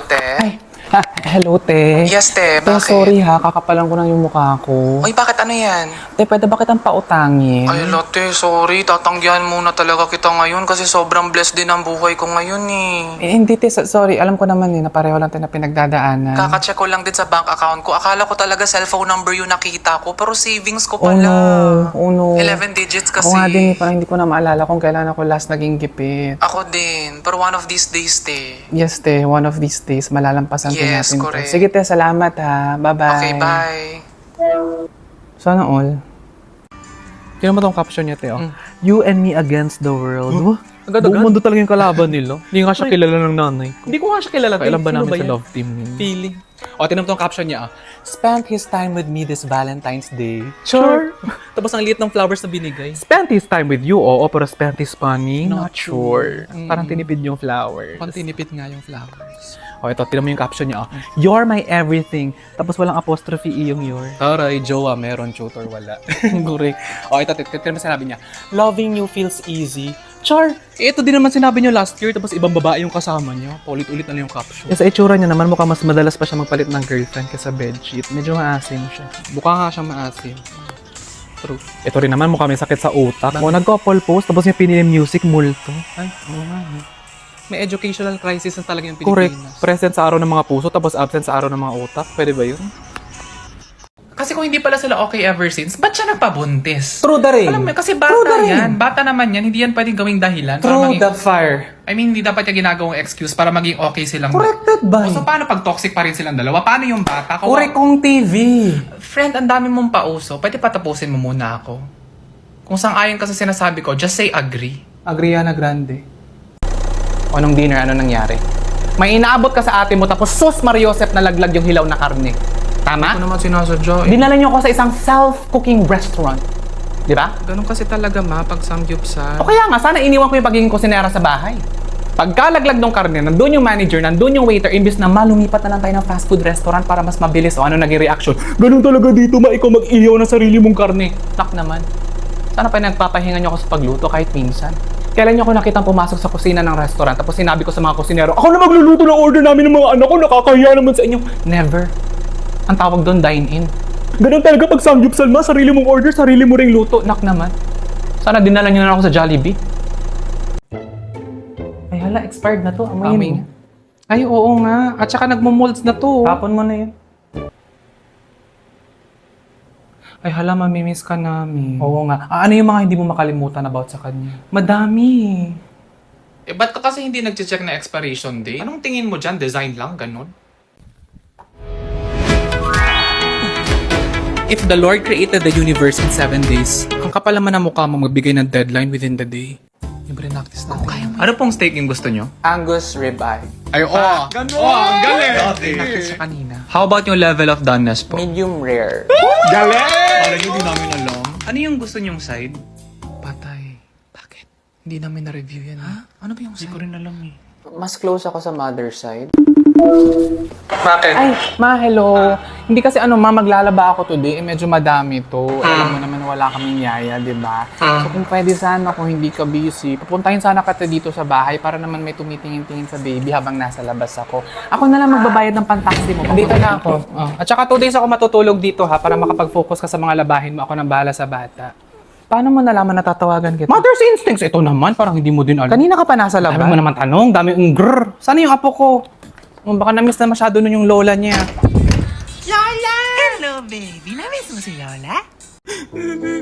te. Ay, hello, te. Yes, te. Te, Bakit? sorry ha, kakapalan ko lang yung mukha ko. Uy, bakit ano yan? Te, pwede ba kitang pautangin? Ay, lote, sorry. Tatanggihan muna talaga kita ngayon kasi sobrang blessed din ang buhay ko ngayon eh. Hindi, te, sorry. Alam ko naman na pareho lang tayo na pinagdadaanan. Kaka-check ko lang din sa bank account ko. Akala ko talaga cellphone number yung nakita ko, pero savings ko Oh pala. no, oh no. 11 digits kasi. Ako nga din, parang hindi ko na maalala kung kailan ako last naging gipit. Ako din. Pero one of these days, te. Yes, te, one of these days, malalampasan ko Yes, natin correct. to. Sige, te, salamat ha. Bye-bye. Okay, bye. Sana all. Tingnan mo tong caption niya, te, oh. You and me against the world. Huh? Agad-agad? Buong mundo talaga yung kalaban nila. Hindi nga siya kilala ng nanay ko. Hindi ko nga siya kilala. Kailan ba Sino namin sa yan? love team niya? Feeling. O, tinan mo tong caption niya. Spent his time with me this Valentine's Day. Sure. Tapos ang liit ng flowers na binigay. Spent his time with you, oo, pero spent his money? Not sure. Parang tinipid yung flowers. Pantinipid nga yung flowers. O, ito, tinan mo yung caption niya, oh. You're my everything. Tapos walang apostrophe E yung your. Taray, jowa, meron, tutor, wala. Correct. O, ito, tinan mo sinabi niya. Loving you feels easy. Char, ito din naman sinabi niyo last year, tapos ibang babae yung kasama niyo. Paulit-ulit na lang yung caption. Sa itsura niya naman, mukhang mas madalas pa siya magpalit ng girlfriend kaysa bedsheet. Medyo maasim siya. Mukha nga siyang maasim. True. Ito rin naman, mukhang may sakit sa utak. O, nag-couple post, tapos yung pinili music multo. Ay, oo nga. May educational crisis na talaga yung Correct. Pilipinas. Present sa araw ng mga puso, tapos absent sa araw ng mga utak. Pwede ba yun? Kasi kung hindi pala sila okay ever since, ba't siya nagpabuntis? True the rain. Alam mo, kasi bata yan. Bata naman yan. Hindi yan pwedeng gawing dahilan. para True maging, the fire. I mean, hindi dapat yung ginagawang excuse para maging okay silang Corrected by. So, paano pag toxic pa rin silang dalawa? Paano yung bata? Correct kong TV. Friend, ang dami mong pauso. Pwede patapusin mo muna ako. Kung sang-ayon ka sa sinasabi ko, just say agree. Agriana Grande. O nung dinner, ano nangyari? May inaabot ka sa ate mo, tapos sus Mariosep na laglag yung hilaw na karne. Tama? Ano naman sinasadya eh. Dinala niyo ako sa isang self-cooking restaurant. Di ba? Ganun kasi talaga ma, pag samgyupsal. O kaya nga, sana iniwan ko yung pagiging kusinera sa bahay. Pagkalaglag ng karne, nandun yung manager, nandun yung waiter, imbis na malumipat na lang tayo ng fast food restaurant para mas mabilis. O ano naging reaction? Ganun talaga dito, ikaw mag-iyaw na sarili mong karne. Tak naman. Sana pa nagpapahinga niyo ako sa pagluto kahit minsan. Kailan niyo ako nakitang pumasok sa kusina ng restaurant tapos sinabi ko sa mga kusinero, ako na magluluto ng order namin ng mga anak ko, nakakahiya naman sa inyo. Never. Ang tawag doon, dine-in. Ganun talaga pag samgyupsal ma, sarili mong order, sarili mo ring luto. Nak naman. Sana dinala niyo na ako sa Jollibee. Ay hala, expired na to. Amoyin mo. Ay, oo nga. At saka nagmo-molds na to. Tapon mo na yun. Ay hala, mamimiss ka namin. Oo nga. Ano yung mga hindi mo makalimutan about sa kanya? Madami. Eh, ba't ka kasi hindi nag-check na expiration date? Anong tingin mo dyan? Design lang? Ganun? If the Lord created the universe in 7 days, ang kapal naman ang mukha mo magbigay ng deadline within the day. Yung practice natin. Ano pong steak yung gusto nyo? Angus ribeye. Ay, Ganun! ang galing! Nakita sa kanina. How about yung level of doneness po? Medium rare. Alam nyo, di namin alam. Ano yung gusto nyong side? Patay. Bakit? Hindi namin na-review yan. Ha? Ano ba yung side? Hindi ko rin alam eh. Mas close ako sa mother side. Bakit? Ay, ma, hello. Hindi kasi maglalaba ako today. Medyo madami to. Alam mo naman wala kaming yaya, di ba? So kung pwede sana, kung hindi ka busy, pupuntahin sana kita dito sa bahay para naman may tumitingin-tingin sa baby habang nasa labas ako. Ako na lang magbabayad ng pantaxi mo. Dito na ako. At saka 2 days ako matutulog dito ha, para makapag-focus ka sa mga labahin mo. Ako nang bahala sa bata. Paano mo nalaman na tatawagan kita? Mother's instincts! Ito naman, parang hindi mo din alam. Kanina ka pa nasa labas. Dami mo naman tanong, dami grrr. Sana yung apo ko? Baka na-miss na masyado nun yung lola niya. Lola! Hello, baby. Na-miss mo si Lola?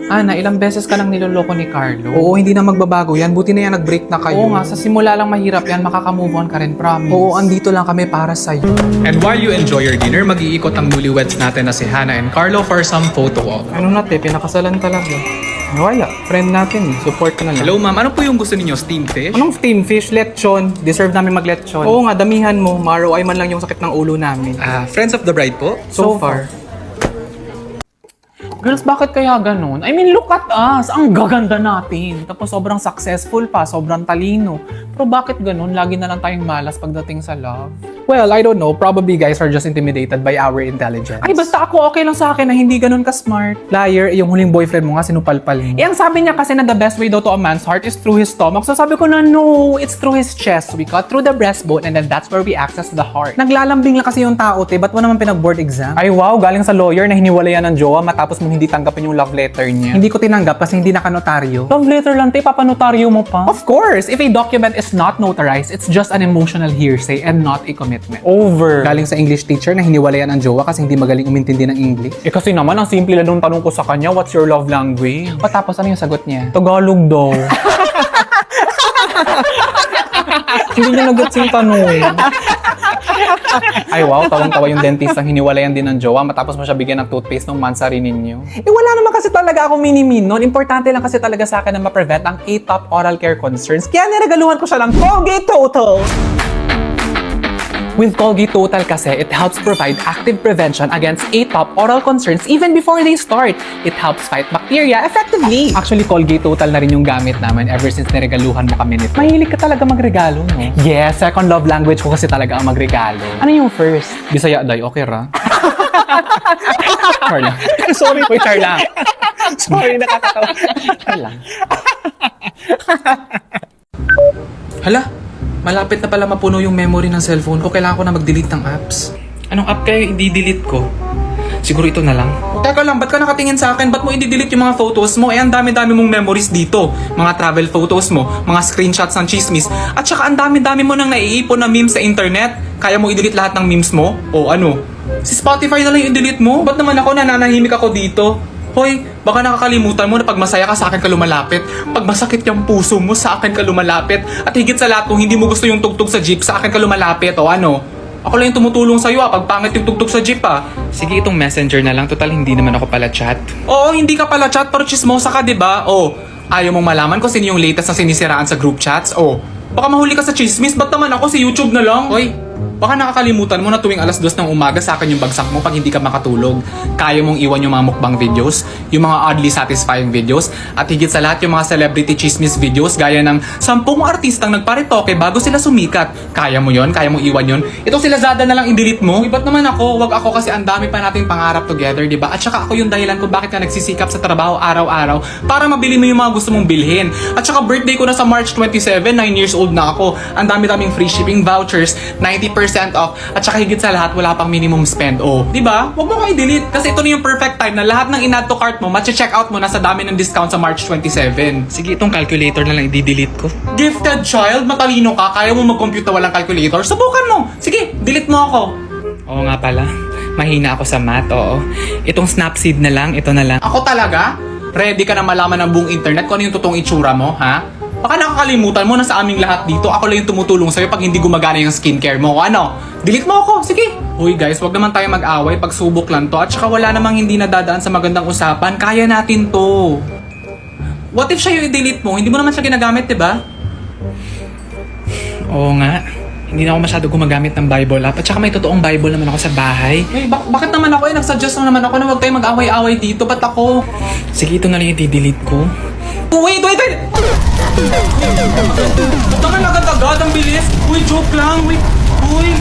Ana, ilang beses ka nang niloloko ni Carlo? Oo, hindi na magbabago yan. Buti na yan, nag-break na kayo. Oo nga, sa simula lang mahirap yan, makaka-move on ka rin, promise. Oo, andito lang kami para sa'yo. And while you enjoy your dinner, mag-iikot ang newlyweds natin na si Hannah and Carlo for some photo op. Ano natin, pinakasalan talaga. Wala, friend natin, support ka na lang. Hello ma'am, ano po yung gusto ninyo? Steamed fish? Anong steam fish? Lechon. Deserve namin mag-lechon. Oo nga, damihan mo. Ma-ROI man lang yung sakit ng ulo namin. Friends of the bride po? So far. Girls, bakit kaya ganun? I mean, look at us. Ang gaganda natin. Tapos sobrang successful pa, sobrang talino. Pero bakit ganun? Lagi na lang tayong malas pagdating sa love. Well, I don't know. Probably guys are just intimidated by our intelligence. Ay, basta ako okay lang sa akin na hindi ganun ka-smart. Liar, yung huling boyfriend mo nga sinupalpal mo. Eh, ang sabi niya kasi na the best way daw to a man's heart is through his stomach. So sabi ko na no, it's through his chest. We cut through the breastbone and then that's where we access the heart. Naglalambing lang kasi yung tao, te. Ba't mo naman pinag-board exam? Ay wow, galing sa lawyer na hiniwalayan ng jowa matapos mong hindi tanggapin yung love letter niya. Hindi ko tinanggap kasi hindi nakanotaryo. Love letter lang, te. Papanotaryo mo pa. Of course, if a document is not notarized, it's just an emotional hearsay and not a commitment. Over. Galing sa English teacher na hiniwalayan ang jowa kasi hindi magaling umintindi ng English. Eh kasi naman, ang simple lang nung tanong ko sa kanya, what's your love language? Patapos ano yung sagot niya? Tagalog daw. Hindi niya nag-gets yung tanong. Ay wow, tawang-tawa yung dentist ang hiniwalayan din ng jowa matapos mo siya bigyan ng toothpaste ng mansari ninyo. Eh wala naman kasi talaga akong mini-min nun. Importante lang kasi talaga sa akin na ma-prevent ang 8 top oral care concerns. Kaya niregaluhan ko siya ng Colgate Total. With Colgate Total kasi, it helps provide active prevention against 8 top oral concerns even before they start. It helps fight bacteria effectively. Actually, Colgate Total na rin yung gamit namin ever since niregaluhan mo kami nito. Mahilig ka talaga magregalo, no? Yes, second love language ko kasi talaga ang magregalo. Ano yung first? Bisaya, day, okay ra? Char lang. Sorry po, char lang. Sorry, nakakatawa. Char lang. Hala, malapit na pala mapuno yung memory ng cellphone ko. Kailangan ko na mag-delete ng apps. Anong app kaya i-delete ko? Siguro ito na lang. Teka lang, ba't ka nakatingin sa akin? Ba't mo i-delete yung mga photos mo? Eh, ang dami-dami mong memories dito. Mga travel photos mo, mga screenshots ng chismis. At saka ang dami-dami mo nang naiipon na memes sa internet. Kaya mo i-delete lahat ng memes mo? O ano? Si Spotify na lang yung i-delete mo? Ba't naman ako nananahimik ako dito? Hoy, baka nakakalimutan mo na pag masaya ka sa akin ka lumalapit. Pag masakit yung puso mo, sa akin ka lumalapit. At higit sa lahat, kung hindi mo gusto yung tugtog sa jeep, sa akin ka lumalapit. O ano? Ako lang yung tumutulong sa'yo pag pangit yung tugtog sa jeep Sige, itong messenger na lang. Total, hindi naman ako pala chat. Oo, hindi ka pala chat, pero chismosa ka, diba? O, ayaw mong malaman kung sino yung latest na sinisiraan sa group chats? O, baka mahuli ka sa chismis, ba't naman ako si YouTube na lang? Hoy, baka nakakalimutan mo na tuwing alas 2 ng umaga sa akin yung bagsak mo pag hindi ka makatulog. Kaya mong iwan yung mga mukbang videos, yung mga oddly satisfying videos, at higit sa lahat yung mga celebrity chismis videos gaya ng 10 artistang nagparitoke bago sila sumikat. Kaya mo yon? Kaya mong iwan yon? Ito sila Zada na lang i-delete mo? Ba't naman ako? Wag ako kasi ang dami pa nating pangarap together, diba? At saka ako yung dahilan kung bakit ka nagsisikap sa trabaho araw-araw para mabili mo yung mga gusto mong bilhin. At saka birthday ko na sa March 27, 9 years old na ako. Ang dami-daming free shipping vouchers, 90% off, at saka higit sa lahat, wala pang minimum spend. Oh, di ba? Huwag mo ko i-delete kasi ito na yung perfect time na lahat ng in-add to cart mo, matche-check out mo na sa dami ng discount sa March 27. Sige, itong calculator na lang i-delete ko. Gifted child, matalino ka, kaya mo mag-compute na walang calculator? Subukan mo! Sige, delete mo ako. Oo nga pala, mahina ako sa math, oo. Itong Snapseed na lang, ito na lang. Ako talaga? Ready ka na malaman ng buong internet kung ano yung totoong itsura mo, ha? Baka nakakalimutan mo na sa aming lahat dito, ako lang yung tumutulong sa'yo pag hindi gumagana yung skincare mo. Ano? Delete mo ako. Sige. Uy guys, wag naman tayo mag-away. Pagsubok lang to. At saka wala namang hindi nadadaan sa magandang usapan. Kaya natin to. What if siya yung i-delete mo? Hindi mo naman siya ginagamit, diba? Oo nga. Hindi na ako masyado gumagamit ng Bible app. At saka may totoong Bible naman ako sa bahay. Hey, bakit naman ako nagsuggest na naman ako na wag tayo mag-away-away dito? Ba't ako? Sige, ito na lang yung i-delete ko. Wait! Tama na agad-agad, ang bilis. Uy, joke lang. Wait. Uy.